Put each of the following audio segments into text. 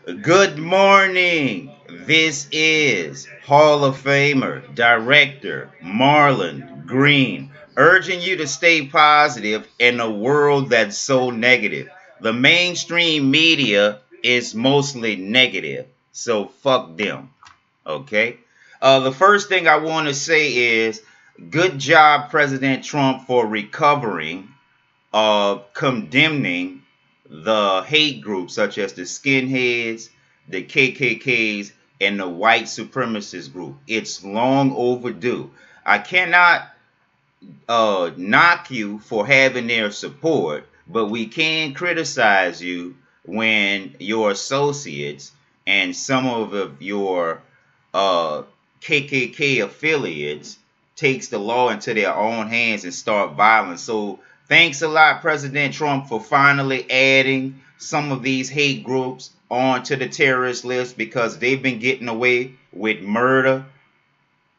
Good morning. This is Hall of Famer, Director Marlon Green, urging you to stay positive in a world that's so negative. The mainstream media is mostly negative, so fuck them. Okay? The first thing I want to say is good job, President Trump, for recovering of condemning the hate groups such as the skinheads, the KKKs, and the white supremacist group. It's long overdue. I cannot knock you for having their support, but we can criticize you when your associates and some of your KKK affiliates takes the law into their own hands and start violence. So thanks a lot, President Trump, for finally adding some of these hate groups onto the terrorist list because they've been getting away with murder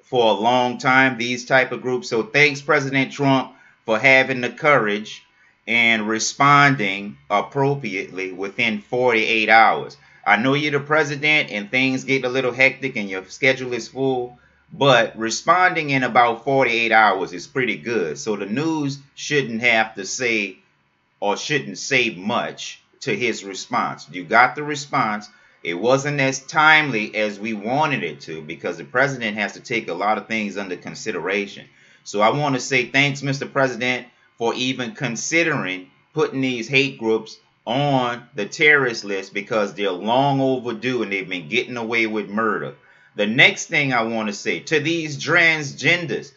for a long time, these type of groups. So thanks, President Trump, for having the courage and responding appropriately within 48 hours. I know you're the president and things get a little hectic and your schedule is full, but responding in about 48 hours is pretty good. So the news shouldn't have to say or shouldn't say much to his response. You got the response. It wasn't as timely as we wanted it to because the president has to take a lot of things under consideration. So I want to say thanks, Mr. President, for even considering putting these hate groups on the terrorist list because they're long overdue and they've been getting away with murder. The next thing I want to say to these transgenders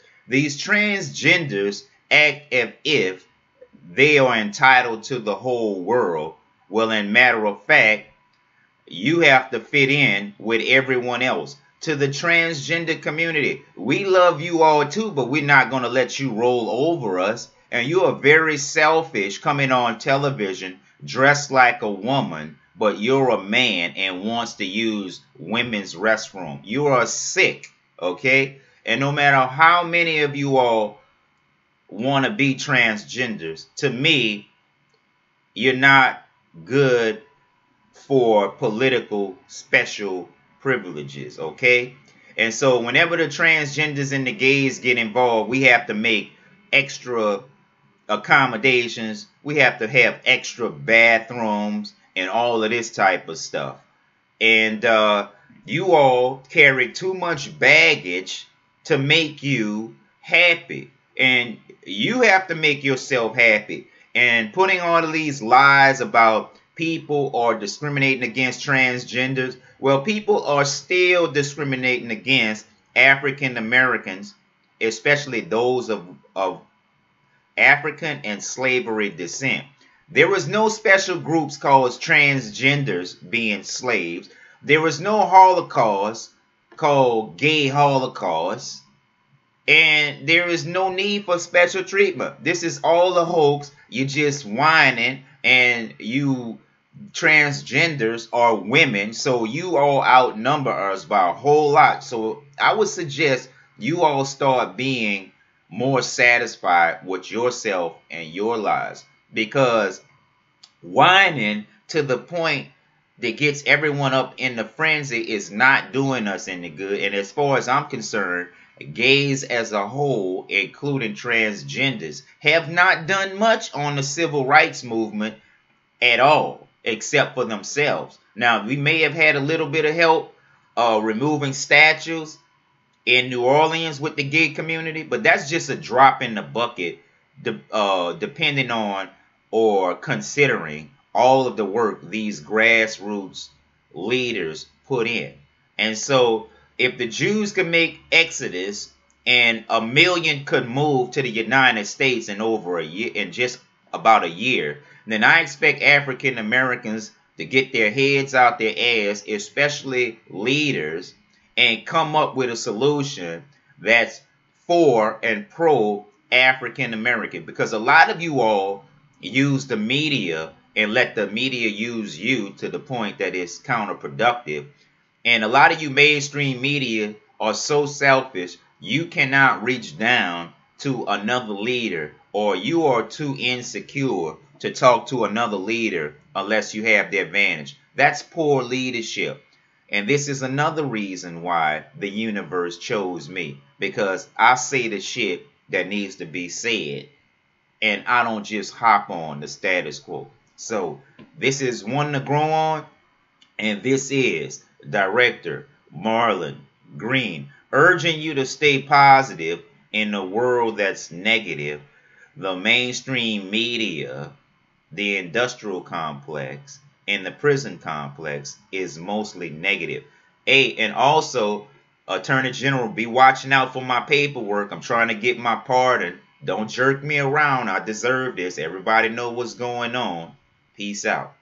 act as if they are entitled to the whole world. Well, in matter of fact, you have to fit in with everyone else. To the transgender community, we love you all too, but we're not going to let you roll over us. And you are very selfish coming on television dressed like a woman, but you're a man and wants to use women's restroom. You are sick, okay? And no matter how many of you all want to be transgenders, to me, you're not good for political special privileges, okay? And so whenever the transgenders and the gays get involved, we have to make extra accommodations. We have to have extra bathrooms and all of this type of stuff. And you all carry too much baggage to make you happy. And you have to make yourself happy. And putting all of these lies about people are discriminating against transgenders. Well, people are still discriminating against African Americans, especially those of African and slavery descent. There was no special groups called transgenders being slaves. There was no Holocaust called gay Holocaust. And there is no need for special treatment. This is all a hoax. You're just whining, and you transgenders are women, so you all outnumber us by a whole lot. So I would suggest you all start being more satisfied with yourself and your lives, because whining to the point that gets everyone up in the frenzy is not doing us any good. And as far as I'm concerned, gays as a whole, including transgenders, have not done much on the civil rights movement at all, except for themselves. Now, we may have had a little bit of help removing statues in New Orleans with the gay community, but that's just a drop in the bucket, depending on or considering all of the work these grassroots leaders put in. And so if the Jews could make Exodus and 1 million could move to the United States in over a year, in just about a year, then I expect African Americans to get their heads out their ass, especially leaders, and come up with a solution that's for and pro African American. Because a lot of you all use the media and let the media use you to the point that it's counterproductive. And a lot of you mainstream media are so selfish, you cannot reach down to another leader, or you are too insecure to talk to another leader unless you have the advantage. That's poor leadership. And this is another reason why the universe chose me, because I say the shit that needs to be said, and I don't just hop on the status quo. So this is one to grow on, and this is Director Marlon Green urging you to stay positive in a world that's negative. The mainstream media, the industrial complex, and the prison complex is mostly negative. Hey, and also, Attorney General, be watching out for my paperwork. I'm trying to get my pardon. Don't jerk me around. I deserve this. Everybody know what's going on. Peace out.